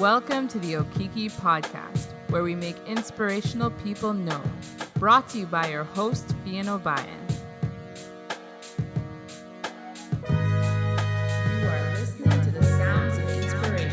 Welcome to the Okiki Podcast, where we make inspirational people known. Brought to you by your host, Fian O'Brien. You are listening to the sounds of inspiration.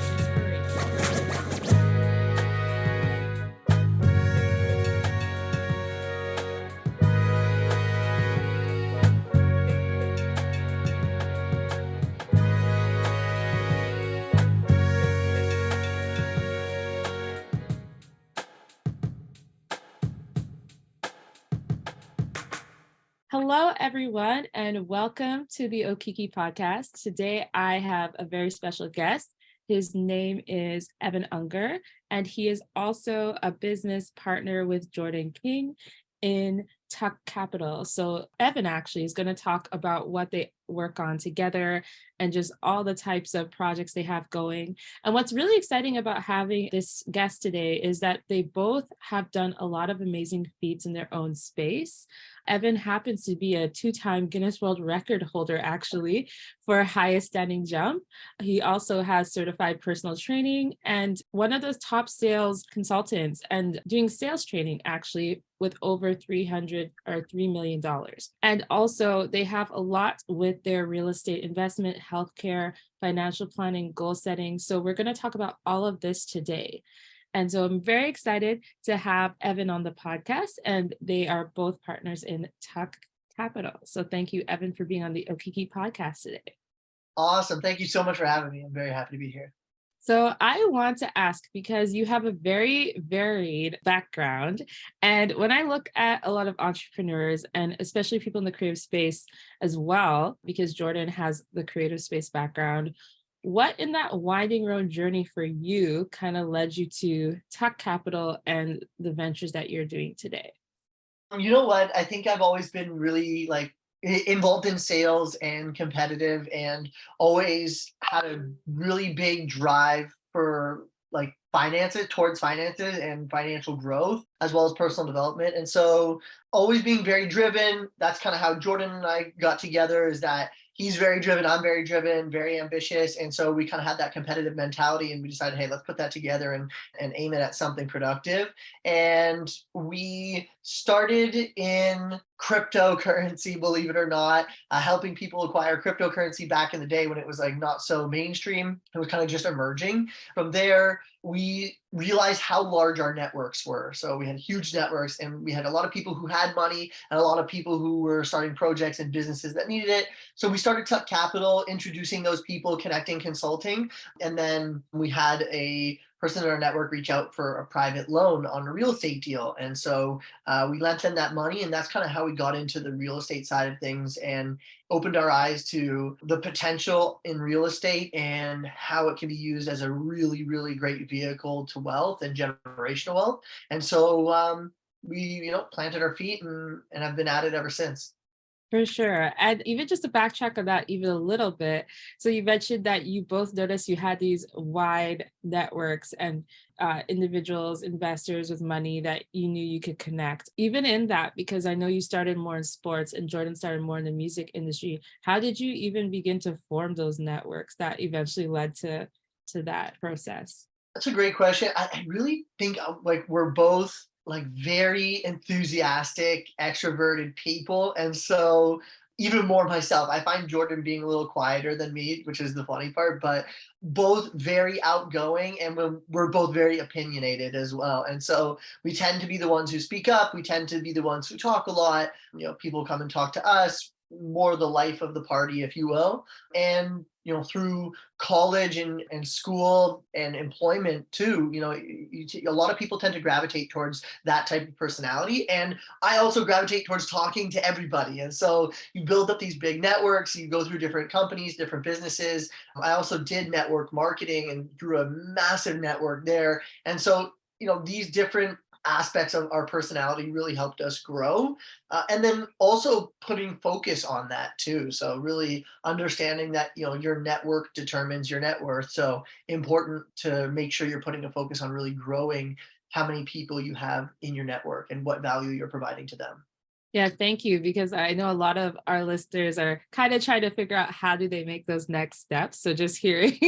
Hello, everyone, and welcome to the Okiki Podcast. Today, I have a very special guest. His name is Evan Ungar, and he is also a business partner with Jordan King in Tuk Capital. So Evan actually is going to talk about what they work on together and just all the types of projects they have going. And what's really exciting about having this guest today is that they both have done a lot of amazing feats in their own space. Evan happens to be a two-time Guinness World Record holder, actually, for highest standing jump. He also has certified personal training and one of those top sales consultants and doing sales training, actually, with over $3 million. And also, they have a lot with their real estate investment, healthcare, financial planning, goal setting. So we're going to talk about all of this today. And so I'm very excited to have Evan on the podcast, and they are both partners in Tuk Capital. So thank you, Evan, for being on the Okiki podcast today. Awesome. Thank you so much for having me. I'm very happy to be here. So I want to ask, because you have a very varied background, and when I look at a lot of entrepreneurs, and especially people in the creative space as well, because Jordan has the creative space background, what in that winding road journey for you kind of led you to Tuk Capital and the ventures that you're doing today? You know what? I think I've always been really involved in sales and competitive, and always had a really big drive for towards finances and financial growth, as well as personal development. And so always being very driven. That's kind of how Jordan and I got together, is that he's very driven, I'm very driven, very ambitious. And so we kind of had that competitive mentality, and we decided, hey, let's put that together and aim it at something productive. And we started in cryptocurrency, believe it or not, helping people acquire cryptocurrency back in the day when it was not so mainstream. It was kind of just emerging. From there, we realized how large our networks were. So we had huge networks, and we had a lot of people who had money and a lot of people who were starting projects and businesses that needed it. So we started Tuk Capital, introducing those people, connecting, consulting. And then we had a person in our network reach out for a private loan on a real estate deal. And so we lent them that money, and that's kind of how we got into the real estate side of things and opened our eyes to the potential in real estate and how it can be used as a really, really great vehicle to wealth and generational wealth. And so we, planted our feet and have been at it ever since. For sure. And even just to backtrack on that even a little bit. So you mentioned that you both noticed you had these wide networks and individuals, investors with money that you knew you could connect. Even in that, because I know you started more in sports and Jordan started more in the music industry. How did you even begin to form those networks that eventually led to that process? That's a great question. I really think we're both very enthusiastic, extroverted people. And so even more myself, I find Jordan being a little quieter than me, which is the funny part, but both very outgoing, and we're both very opinionated as well. And so we tend to be the ones who speak up. We tend to be the ones who talk a lot. People come and talk to us, more the life of the party, if you will. And through college and school and employment too, a lot of people tend to gravitate towards that type of personality. And I also gravitate towards talking to everybody. And so you build up these big networks, you go through different companies, different businesses. I also did network marketing and grew a massive network there. And so, these different aspects of our personality really helped us grow. And then also putting focus on that too. So really understanding that, your network determines your net worth. So important to make sure you're putting a focus on really growing how many people you have in your network and what value you're providing to them. Yeah, thank you. Because I know a lot of our listeners are kind of trying to figure out how do they make those next steps. So just hearing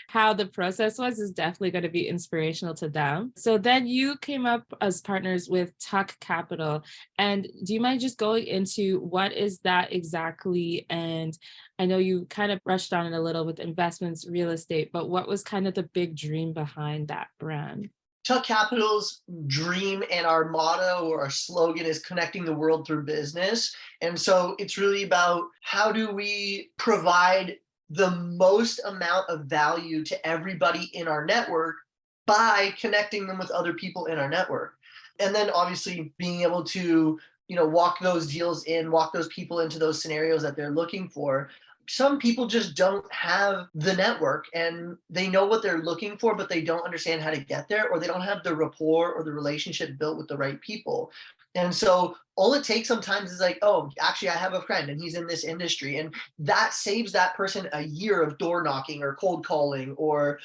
how the process was is definitely going to be inspirational to them. So then you came up as partners with Tuck Capital. And do you mind just going into what is that exactly? And I know you kind of brushed on it a little with investments, real estate, but what was kind of the big dream behind that brand? Tuck Capital's dream and our motto or our slogan is connecting the world through business. And so it's really about how do we provide the most amount of value to everybody in our network by connecting them with other people in our network. And then obviously being able to, walk those deals in, walk those people into those scenarios that they're looking for. Some people just don't have the network and they know what they're looking for, but they don't understand how to get there, or they don't have the rapport or the relationship built with the right people. And so all it takes sometimes is like, oh, actually, I have a friend and he's in this industry. And that saves that person a year of door knocking or cold calling or,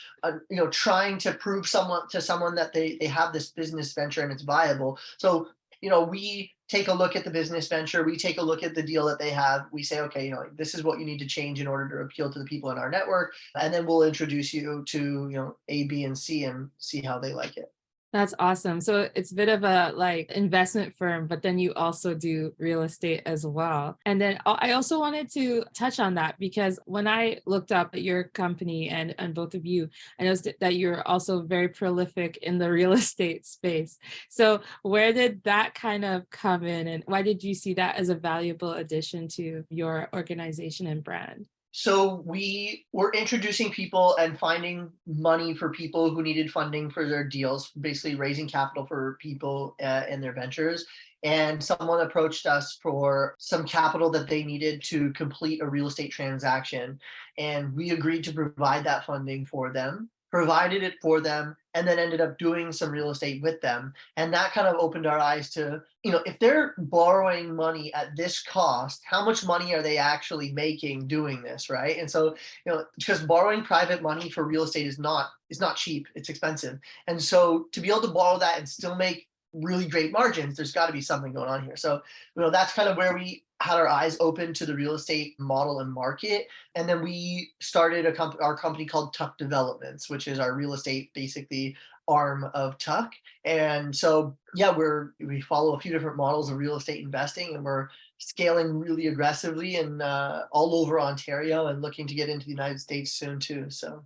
trying to prove someone that they have this business venture and it's viable. So we take a look at the business venture, we take a look at the deal that they have, we say, okay, this is what you need to change in order to appeal to the people in our network, and then we'll introduce you to, A, B, and C and see how they like it. That's awesome. So it's a bit of a like investment firm, but then you also do real estate as well. And then I also wanted to touch on that because when I looked up at your company and both of you, I noticed that you're also very prolific in the real estate space. So where did that kind of come in and why did you see that as a valuable addition to your organization and brand? So we were introducing people and finding money for people who needed funding for their deals, basically raising capital for people in their ventures. And someone approached us for some capital that they needed to complete a real estate transaction. And we agreed to provide that funding for them, provided it for them, and then ended up doing some real estate with them. And that kind of opened our eyes to, if they're borrowing money at this cost, how much money are they actually making doing this, right? And so, because borrowing private money for real estate is not cheap, it's expensive. And so to be able to borrow that and still make really great margins, there's got to be something going on here. So, that's kind of where we had our eyes open to the real estate model and market. And then we started our company called Tuk Developments, which is our real estate basically arm of Tuck. And so, yeah, we follow a few different models of real estate investing, and we're scaling really aggressively and all over Ontario, and looking to get into the United States soon too. So.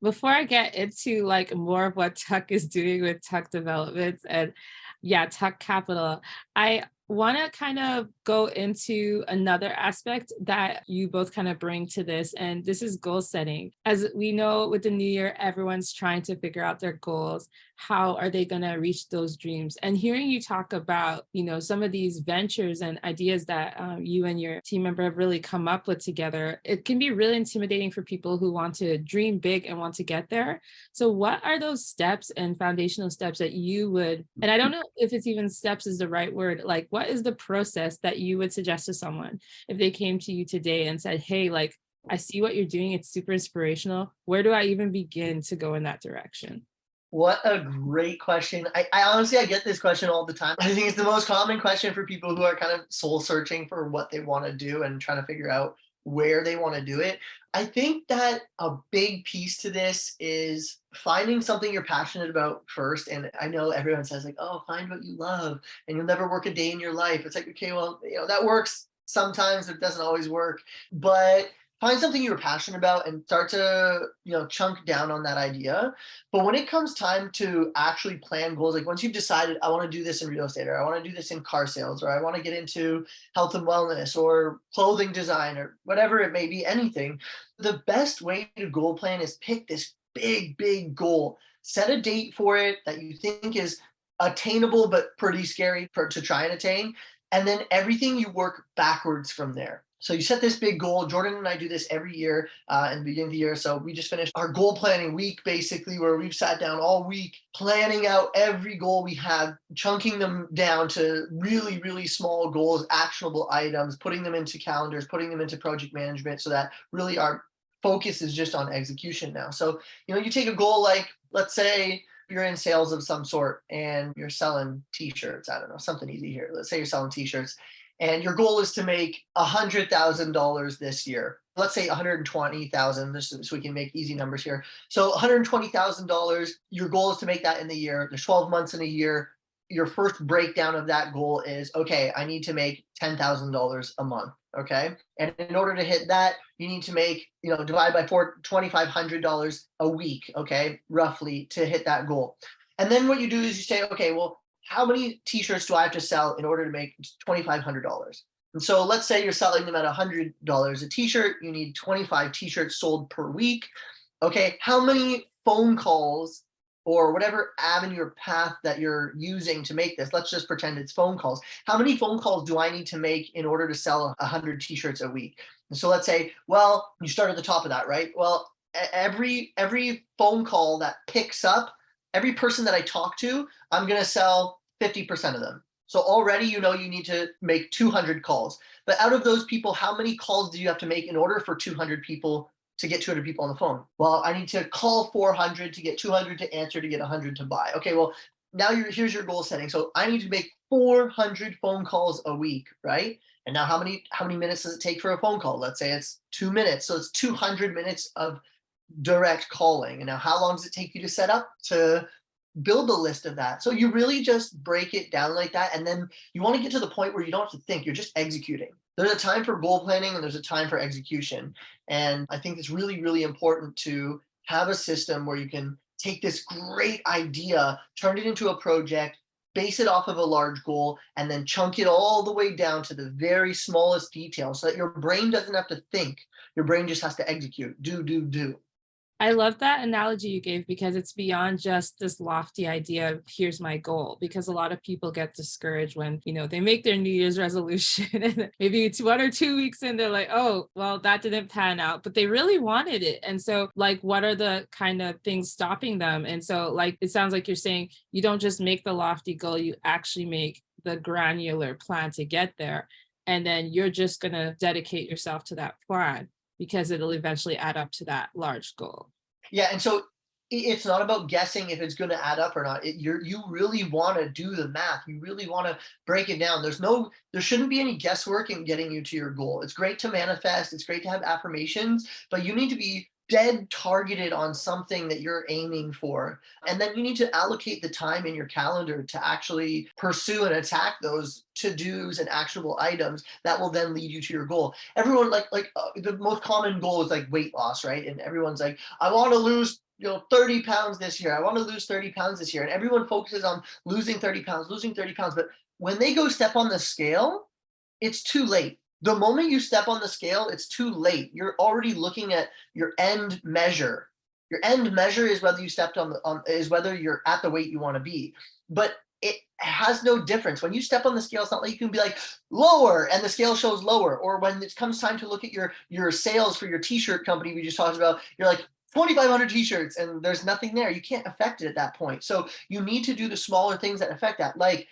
Before I get into like more of what Tuck is doing with Tuck Developments and yeah, Tuck Capital, I want to kind of go into another aspect that you both kind of bring to this, and this is goal setting. As we know, with the new year, everyone's trying to figure out their goals. How are they going to reach those dreams? And hearing you talk about, some of these ventures and ideas that you and your team member have really come up with together, it can be really intimidating for people who want to dream big and want to get there. So what are those steps and foundational steps that you would, and I don't know if it's even steps is the right word, like what is the process that you would suggest to someone if they came to you today and said, hey, like, I see what you're doing. It's super inspirational. Where do I even begin to go in that direction? What a great question. I honestly, I get this question all the time. I think it's the most common question for people who are kind of soul searching for what they want to do and trying to figure out where they want to do it. I think that a big piece to this is finding something you're passionate about first. And I know everyone says like, oh, find what you love and you'll never work a day in your life. It's like, okay, well, that works sometimes, it doesn't always work. But find something you're passionate about and start to chunk down on that idea. But when it comes time to actually plan goals, like once you've decided I want to do this in real estate, or I want to do this in car sales, or I want to get into health and wellness or clothing design or whatever it may be, anything, the best way to goal plan is pick this big goal, set a date for it that you think is attainable but pretty scary to try and attain, and then everything you work backwards from there. So you set this big goal. Jordan and I do this every year in the beginning of the year. So we just finished our goal planning week, basically, where we've sat down all week planning out every goal we have, chunking them down to really, really small goals, actionable items, putting them into calendars, putting them into project management so that really our focus is just on execution now. So, you take a goal like, let's say, you're in sales of some sort and you're selling t-shirts. I don't know, something easy here. Let's say you're selling t-shirts and your goal is to make $100,000 this year. Let's say 120,000, so we can make easy numbers here. So $120,000, your goal is to make that in the year. There's 12 months in a year. Your first breakdown of that goal is, okay, I need to make $10,000 a month. Okay. And in order to hit that, you need to make, divide by four, $2,500 a week. Okay. Roughly to hit that goal. And then what you do is you say, okay, well, how many t-shirts do I have to sell in order to make $2,500? And so let's say you're selling them at $100 a t-shirt. You need 25 t-shirts sold per week. Okay. How many phone calls or whatever avenue or path that you're using to make this, let's just pretend it's phone calls. How many phone calls do I need to make in order to sell 100 t-shirts a week? And so let's say, well, you start at the top of that, right? Well, every phone call that picks up, every person that I talk to, I'm going to sell 50% of them. So already, you need to make 200 calls. But out of those people, how many calls do you have to make in order for 200 people to get 200 people on the phone? Well, I need to call 400 to get 200 to answer to get 100 to buy. Okay, well, now here's your goal setting. So I need to make 400 phone calls a week, right? And now how many minutes does it take for a phone call? Let's say it's 2 minutes. So it's 200 minutes of direct calling. And now how long does it take you to set up to build a list of that? So you really just break it down like that. And then you want to get to the point where you don't have to think, you're just executing. There's a time for goal planning and there's a time for execution. And I think it's really, really important to have a system where you can take this great idea, turn it into a project, base it off of a large goal, and then chunk it all the way down to the very smallest detail so that your brain doesn't have to think. Your brain just has to execute, do. I love that analogy you gave because it's beyond just this lofty idea of here's my goal, because a lot of people get discouraged when, they make their New Year's resolution and maybe it's 1 or 2 weeks in, they're like, oh, well, that didn't pan out, but they really wanted it. And so what are the kind of things stopping them? And so it sounds like you're saying you don't just make the lofty goal, you actually make the granular plan to get there. And then you're just going to dedicate yourself to that plan, because it'll eventually add up to that large goal. Yeah, and so it's not about guessing if it's going to add up or not. You really want to do the math. You really want to break it down. There shouldn't be any guesswork in getting you to your goal. It's great to manifest. It's great to have affirmations, but you need to be dead targeted on something that you're aiming for. And then you need to allocate the time in your calendar to actually pursue and attack those to-dos and actionable items that will then lead you to your goal. Everyone the most common goal is weight loss, right? And everyone's like, I want to lose 30 pounds this year. I want to lose 30 pounds this year. And everyone focuses on losing 30 pounds. But when they go step on the scale, it's too late. The moment you step on the scale, it's too late. You're already looking at your end measure. Your end measure is whether you stepped is whether you're at the weight you want to be. But it has no difference. When you step on the scale, it's not like you can be like lower and the scale shows lower. Or when it comes time to look at your sales for your t-shirt company we just talked about, you're like 2,500 t-shirts and there's nothing there. You can't affect it at that point. So you need to do the smaller things that affect that, like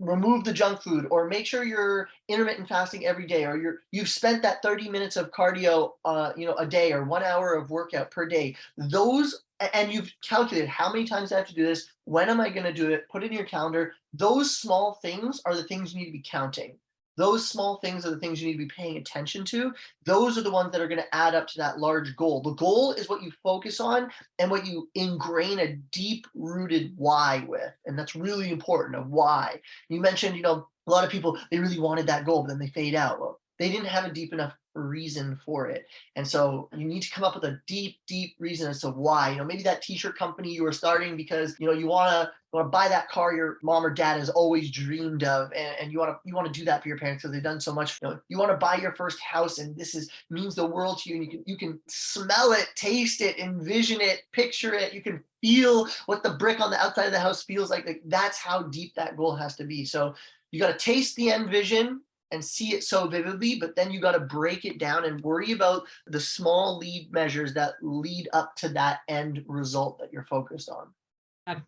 remove the junk food, or make sure you're intermittent fasting every day, or you've spent that 30 minutes of cardio a day, or 1 hour of workout per day. And you've calculated how many times I have to do this, when am I going to do it, put it in your calendar. Those small things are the things you need to be counting. Those small things are the things you need to be paying attention to. Those are the ones that are going to add up to that large goal. The goal is what you focus on and what you ingrain a deep-rooted why with. And that's really important, a why. You mentioned, a lot of people, they really wanted that goal, but then they fade out. Well, they didn't have a deep enough reason for it. And so you need to come up with a deep, deep reason as to why. Maybe that t-shirt company you were starting because you want to buy that car your mom or dad has always dreamed of, and you want to do that for your parents because they've done so much. You want to buy your first house, and this means the world to you, and you can smell it, taste it, envision it, picture it. You can feel what the brick on the outside of the house feels like. That's how deep that goal has to be. So you got to taste the end vision and see it so vividly, but then you got to break it down and worry about the small lead measures that lead up to that end result that you're focused on.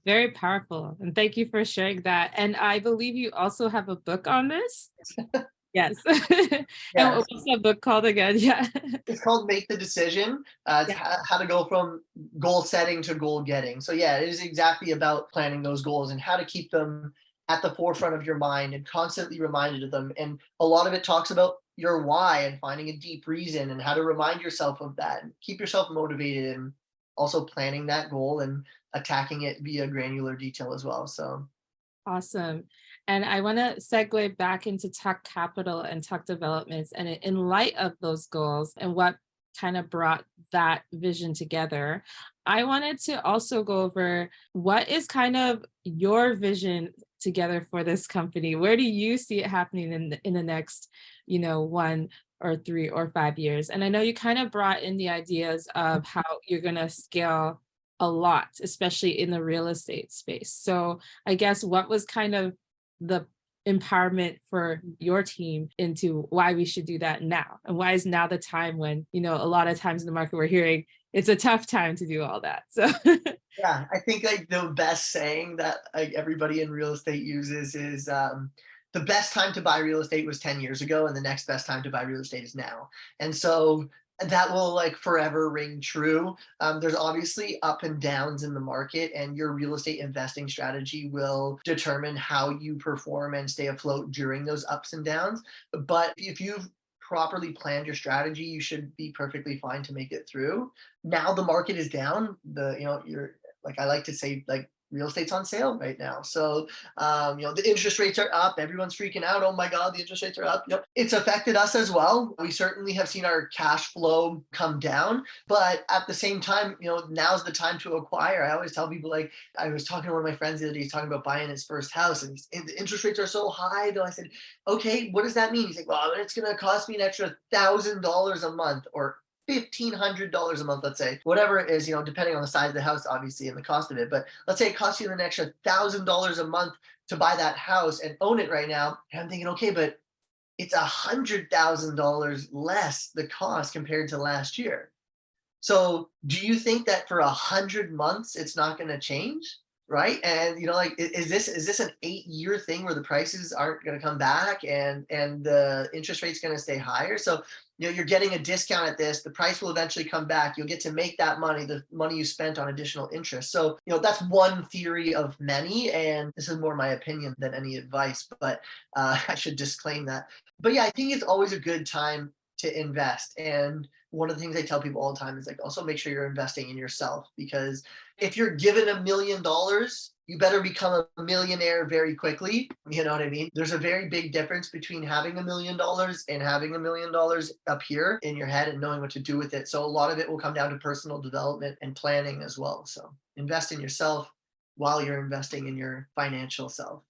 Very powerful. And thank you for sharing that. And I believe you also have a book on this. Yes. And Yeah. what's that book called again? Yeah. It's called Make the Decision. It's Yeah. how to go from goal setting to goal getting. So yeah, it is exactly about planning those goals and how to keep them at the forefront of your mind and constantly reminded of them. And a lot of it talks about your why and finding a deep reason and how to remind yourself of that and keep yourself motivated and also planning that goal and attacking it via granular detail as well. So Awesome. And I want to segue back into Tuk Capital and Tuk Developments. And in light of those goals and what kind of brought that vision together, I wanted to also go over what is kind of your vision together for this company. Where do you see it happening in the next, 1 or 3 or 5 years? And I know you kind of brought in the ideas of how you're going to scale a lot, especially in the real estate space. So I guess what was kind of the empowerment for your team into why we should do that now? And why is now the time when, a lot of times in the market we're hearing it's a tough time to do all that. So yeah, I think like the best saying that like everybody in real estate uses is the best time to buy real estate was 10 years ago, and the next best time to buy real estate is now. And so that will like forever ring true. There's obviously up and downs in the market, and your real estate investing strategy will determine how you perform and stay afloat during those ups and downs. But if you've properly planned your strategy, you should be perfectly fine to make it through. Now the market is down. You're like I like to say, like real estate's on sale right now. So the interest rates are up. Everyone's freaking out. Oh my God, the interest rates are up. Yep. It's affected us as well. We certainly have seen our cash flow come down, but at the same time, now's the time to acquire. I always tell people, like, I was talking to one of my friends the other day, he's talking about buying his first house, and the interest rates are so high. Though I said, okay, what does that mean? He's like, well, it's going to cost me an extra $1,000 a month, or $1,500 a month, let's say, whatever it is, depending on the size of the house, obviously, and the cost of it. But let's say it costs you an extra $1,000 a month to buy that house and own it right now. And I'm thinking, okay, but it's $100,000 less the cost compared to last year. So do you think that for 100 months it's not going to change? Right. And like, is this an 8-year thing where the prices aren't going to come back and the interest rate's going to stay higher? So you're getting a discount at this. The price will eventually come back. You'll get to make that money, the money you spent on additional interest. So that's one theory of many, and this is more my opinion than any advice, but I should disclaim that. But yeah, I think it's always a good time to invest. And one of the things I tell people all the time is, like, also make sure you're investing in yourself, because if you're given $1 million, you better become a millionaire very quickly. You know what I mean? There's a very big difference between having $1 million and having $1 million up here in your head and knowing what to do with it. So a lot of it will come down to personal development and planning as well. So invest in yourself while you're investing in your financial self.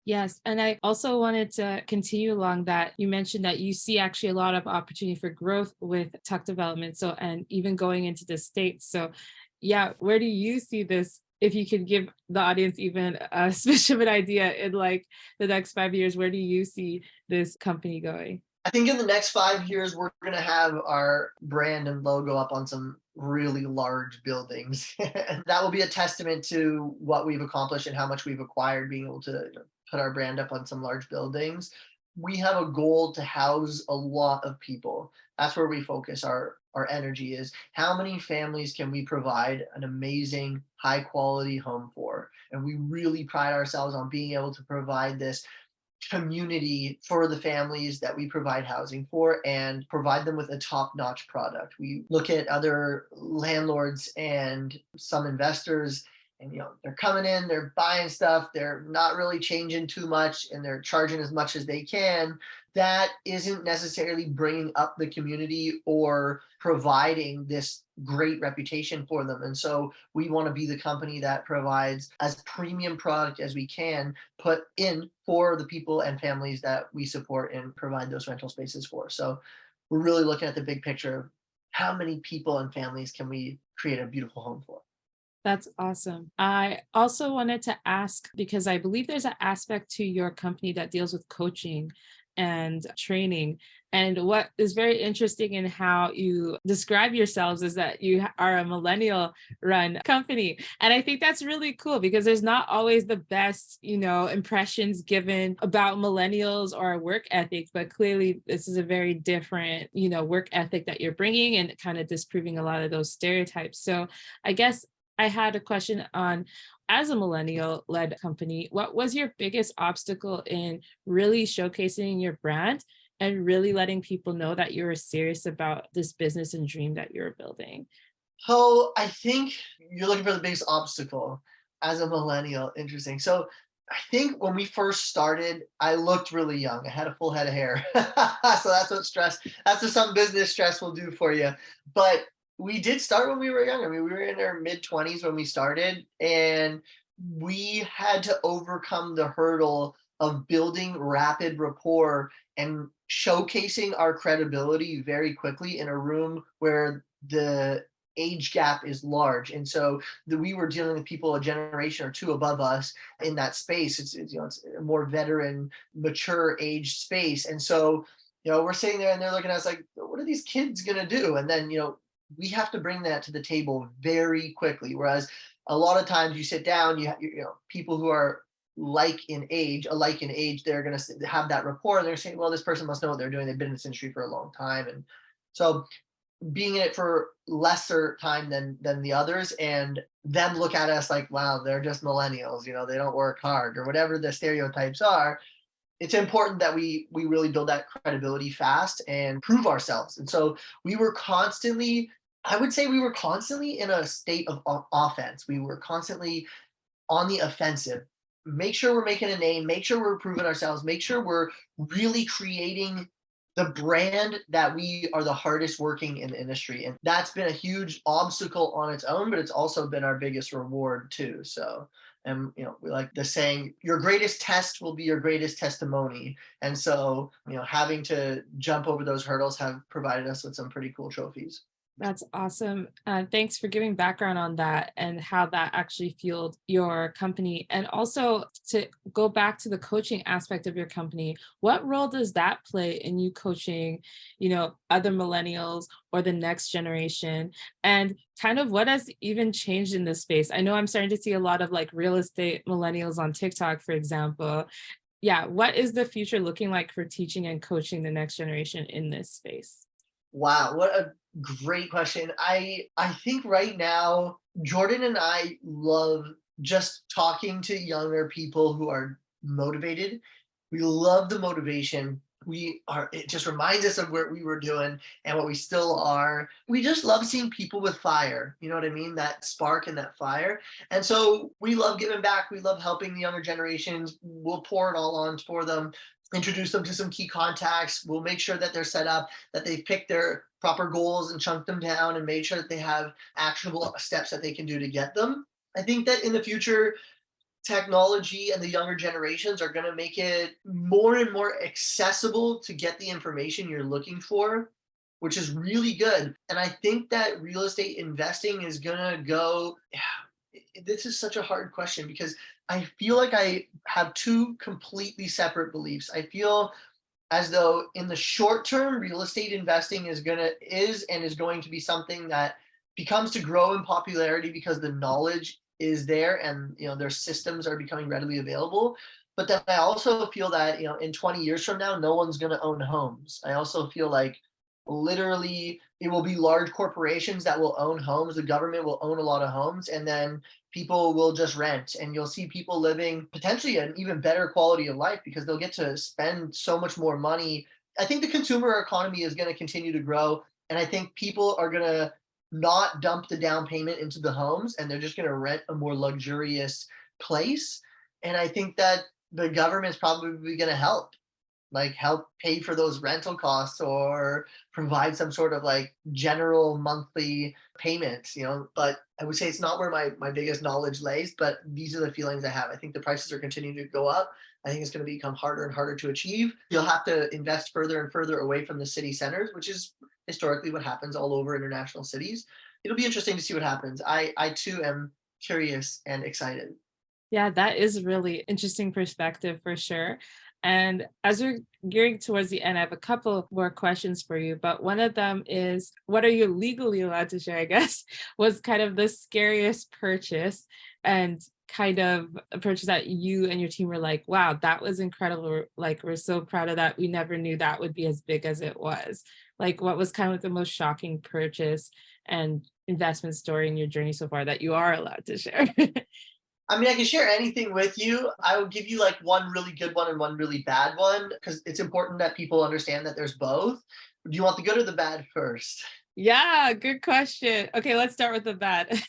yes, and I also wanted to continue along that. You mentioned that you see actually a lot of opportunity for growth with tech development. So, and even going into the States. So, yeah, where do you see this? If you could give the audience even a smidge of an idea in like the next 5 years, where do you see this company going? I think in the next 5 years, we're going to have our brand and logo up on some really large buildings. And that will be a testament to what we've accomplished and how much we've acquired, being able to put our brand up on some large buildings. We have a goal to house a lot of people. That's where we focus our energy, is how many families can we provide an amazing, high quality home for? And we really pride ourselves on being able to provide this community for the families that we provide housing for and provide them with a top-notch product. We look at other landlords and some investors, and they're coming in, they're buying stuff, they're not really changing too much, and they're charging as much as they can. That isn't necessarily bringing up the community or providing this great reputation for them. And so we want to be the company that provides as premium product as we can put in for the people and families that we support and provide those rental spaces for. So we're really looking at the big picture of how many people and families can we create a beautiful home for. That's awesome. I also wanted to ask, because I believe there's an aspect to your company that deals with coaching. and training. And what is very interesting in how you describe yourselves is that you are a millennial run company. And I think that's really cool because there's not always the best, impressions given about millennials or our work ethic, but clearly this is a very different, work ethic that you're bringing and kind of disproving a lot of those stereotypes. So I guess I had a question on, as a millennial led company, what was your biggest obstacle in really showcasing your brand and really letting people know that you were serious about this business and dream that you're building? So I think you're looking for the biggest obstacle as a millennial. Interesting. So I think when we first started, I looked really young. I had a full head of hair. So that's what some business stress will do for you. But we did start when we were young. I mean, we were in our mid 20s when we started, and we had to overcome the hurdle of building rapid rapport and showcasing our credibility very quickly in a room where the age gap is large. And so we were dealing with people a generation or two above us in that space. It's a more veteran, mature age space. And so, we're sitting there and they're looking at us like, what are these kids going to do? And then, we have to bring that to the table very quickly. Whereas a lot of times you sit down, people who are alike in age, they're going to have that rapport. And they're saying, well, this person must know what they're doing. They've been in this industry for a long time. And so being in it for lesser time than the others, and them look at us like, wow, they're just millennials, they don't work hard, or whatever the stereotypes are. It's important that we really build that credibility fast and prove ourselves. And so we were constantly, I would say we were constantly in a state of offense. We were constantly on the offensive. Make sure we're making a name, make sure we're proving ourselves, make sure we're really creating the brand that we are the hardest working in the industry. And that's been a huge obstacle on its own, but it's also been our biggest reward too. So, and we like the saying, your greatest test will be your greatest testimony. And so, having to jump over those hurdles have provided us with some pretty cool trophies. That's awesome. Thanks for giving background on that and how that actually fueled your company. And also to go back to the coaching aspect of your company, what role does that play in you coaching, other millennials or the next generation? And kind of what has even changed in this space? I know I'm starting to see a lot of like real estate millennials on TikTok, for example. Yeah, what is the future looking like for teaching and coaching the next generation in this space? Wow, what a great question. I think right now Jordan and I love just talking to younger people who are motivated. We love the motivation. It just reminds us of what we were doing and what we still are. We just love seeing people with fire. You know what I mean? That spark and that fire. And so we love giving back. We love helping the younger generations. We'll pour it all on for them, introduce them to some key contacts. We'll make sure that they're set up, that they've picked their proper goals and chunked them down and made sure that they have actionable steps that they can do to get them. I think that in the future, technology and the younger generations are going to make it more and more accessible to get the information you're looking for, which is really good. And I think that real estate investing is going to go. This is such a hard question because I feel like I have two completely separate beliefs. I feel as though in the short term, real estate investing is going to be something that becomes to grow in popularity because the knowledge is there and their systems are becoming readily available. But then I also feel that in 20 years from now, no one's going to own homes. I also feel like literally it will be large corporations that will own homes. The government will own a lot of homes, and then people will just rent, and you'll see people living potentially an even better quality of life because they'll get to spend so much more money. I think the consumer economy is going to continue to grow, and I think people are going to not dump the down payment into the homes, and they're just going to rent a more luxurious place. And I think that the government's probably going to help pay for those rental costs or provide some sort of like general monthly payments, but I would say it's not where my biggest knowledge lays, but these are the feelings I have. I think the prices are continuing to go up. I think it's going to become harder and harder to achieve. You'll have to invest further and further away from the city centers, which is historically what happens all over international cities. It'll be interesting to see what happens. I too am curious and excited. Yeah, that is really interesting perspective for sure. And as we're gearing towards the end, I have a couple more questions for you. But one of them is, what are you legally allowed to share, I guess, was kind of the scariest purchase and kind of a purchase that you and your team were like, wow, that was incredible. Like, we're so proud of that. We never knew that would be as big as it was. Like, what was kind of the most shocking purchase and investment story in your journey so far that you are allowed to share? I mean, I can share anything with you. I will give you like one really good one and one really bad one because it's important that people understand that there's both. Do you want the good or the bad first? Yeah, good question. Okay, let's start with the bad.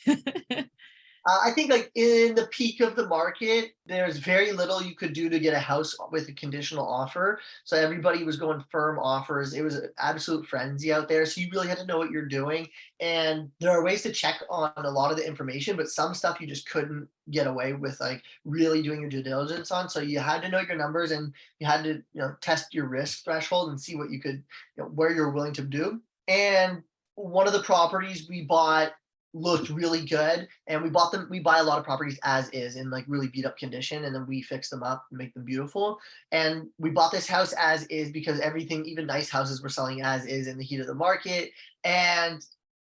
I think like in the peak of the market, there's very little you could do to get a house with a conditional offer. So everybody was going firm offers. It was an absolute frenzy out there. So you really had to know what you're doing. And there are ways to check on a lot of the information, but some stuff you just couldn't get away with like really doing your due diligence on. So you had to know your numbers and you had to, test your risk threshold and see what you could, where you're willing to do. And one of the properties we bought looked really good, and we buy a lot of properties as is in like really beat up condition, and then we fix them up and make them beautiful. And we bought this house as is because everything, even nice houses, were selling as is in the heat of the market. And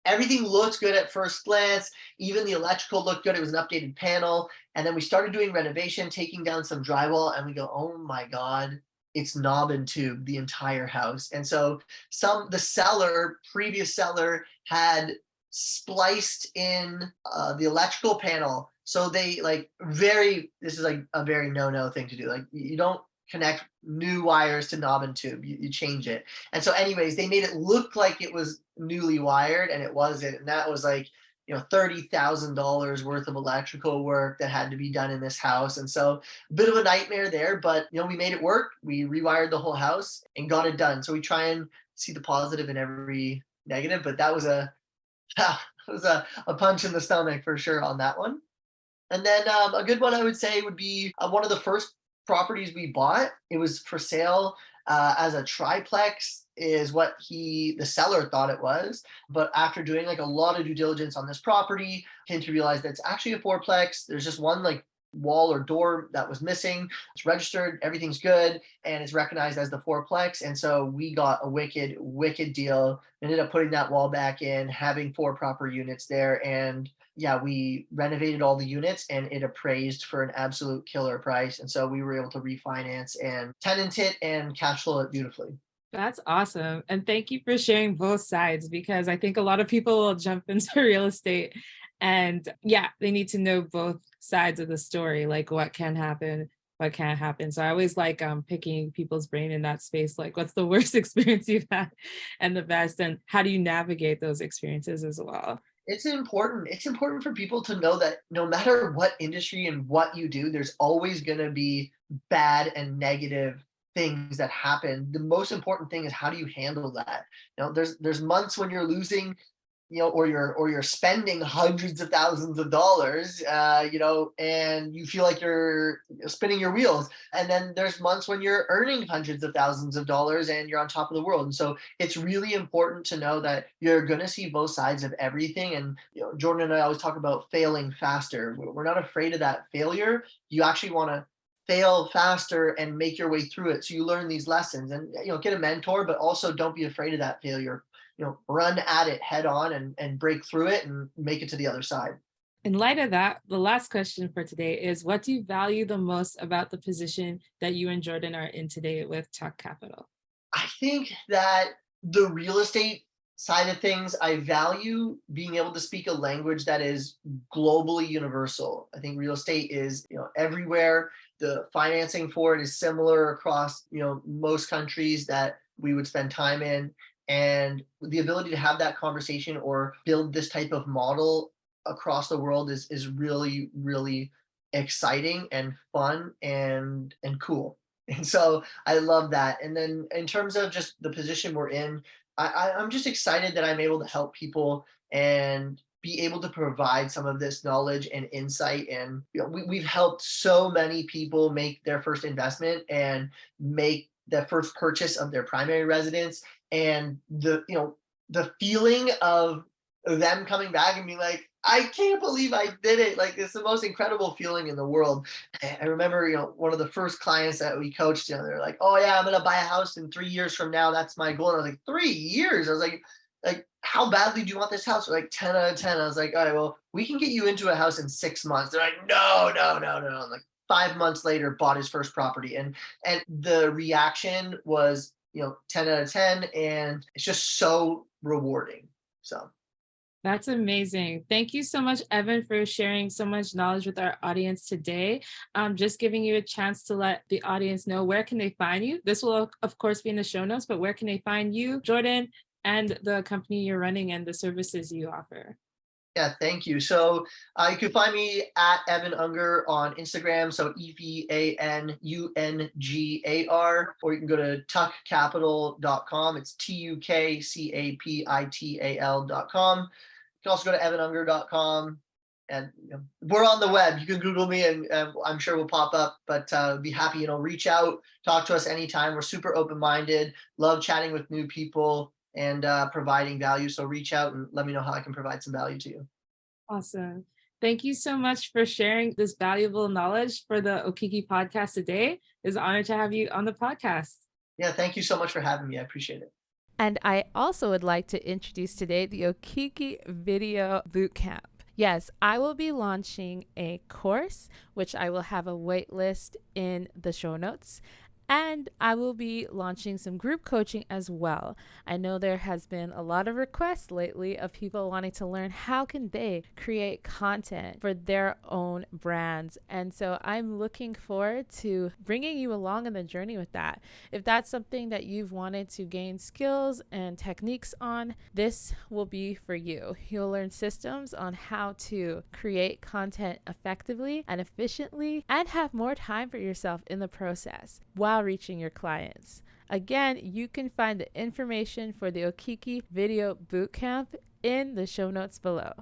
everything looked good at first glance. Even the electrical looked good. It was an updated panel. And then we started doing renovation, taking down some drywall, and we go, oh my god, it's knob and tube the entire house. And so the previous seller had spliced in the electrical panel. So they this is like a very no thing to do. Like you don't connect new wires to knob and tube. You change it. And so anyways, they made it look like it was newly wired and it wasn't. And that was like, $30,000 worth of electrical work that had to be done in this house. And so a bit of a nightmare there, but we made it work. We rewired the whole house and got it done. So we try and see the positive in every negative, but that was a punch in the stomach for sure on that one. And then a good one I would say would be one of the first properties we bought. It was for sale as a triplex, is what the seller thought it was. But after doing like a lot of due diligence on this property, came to realize that it's actually a fourplex. There's just one like wall or door that was missing. It's registered, everything's good, and it's recognized as the fourplex. And so we got a wicked deal. Ended up putting that wall back in, having 4 proper units there, and yeah, we renovated all the units and it appraised for an absolute killer price. And so we were able to refinance and tenant it and cash flow it beautifully. That's awesome. And thank you for sharing both sides because I think a lot of people will jump into real estate and yeah, they need to know both sides of the story, like what can happen, what can't happen. So I always like picking people's brain in that space, like what's the worst experience you've had and the best, and how do you navigate those experiences as well? It's important for people to know that no matter what industry and what you do, there's always going to be bad and negative things that happen. The most important thing is how do you handle that. There's months when you're losing, or you're spending hundreds of thousands of dollars, and you feel like you're spinning your wheels. And then there's months when you're earning hundreds of thousands of dollars and you're on top of the world. And so it's really important to know that you're going to see both sides of everything. And Jordan and I always talk about failing faster. We're not afraid of that failure. You actually want to fail faster and make your way through it so you learn these lessons, and get a mentor, but also don't be afraid of that failure. Run at it head on and break through it and make it to the other side. In light of that, the last question for today is, what do you value the most about the position that you and Jordan are in today with Tuk Capital? I think that the real estate side of things, I value being able to speak a language that is globally universal. I think real estate is, everywhere. The financing for it is similar across, most countries that we would spend time in. And the ability to have that conversation or build this type of model across the world is really, really exciting and fun and cool. And so I love that. And then in terms of just the position we're in, I'm just excited that I'm able to help people and be able to provide some of this knowledge and insight. And we've helped so many people make their first investment and make the first purchase of their primary residence. And the feeling of them coming back and being like, I can't believe I did it. Like, it's the most incredible feeling in the world. I remember, one of the first clients that we coached, they're like, oh yeah, I'm gonna buy a house in 3 years from now. That's my goal. And I was like, 3 years? I was like, how badly do you want this house? They're like 10 out of 10. I was like, all right, well, we can get you into a house in 6 months. They're like, no, no, no, no. I'm like, 5 months later, bought his first property. And the reaction was, 10 out of 10. And it's just so rewarding. So That's amazing. Thank you so much, Evan, for sharing so much knowledge with our audience today. Just giving you a chance to let the audience know where can they find you. This will, of course, be in the show notes, but where can they find you, Jordan, and the company you're running and the services you offer? yeah, thank you. So you can find me at Evan Ungar on Instagram. So EVANUNGAR, or you can go to tukcapital.com. It's TUKCAPITAL.com. You can also go to evanungar.com. And we're on the web. You can Google me, and I'm sure we'll pop up. But be happy, reach out, talk to us anytime. We're super open-minded. Love chatting with new people and providing value. So reach out and let me know how I can provide some value to you. Awesome. Thank you so much for sharing this valuable knowledge for the Okiki podcast today. It's an honor to have you on the podcast. Yeah, thank you so much for having me. I appreciate it. And I also would like to introduce today the Okiki Video Bootcamp. Yes, I will be launching a course, which I will have a wait list in the show notes. And I will be launching some group coaching as well. I know there has been a lot of requests lately of people wanting to learn how can they create content for their own brands. And so I'm looking forward to bringing you along on the journey with that. If that's something that you've wanted to gain skills and techniques on, this will be for you. You'll learn systems on how to create content effectively and efficiently and have more time for yourself in the process while reaching your clients. Again, you can find the information for the Okiki Video Bootcamp in the show notes below.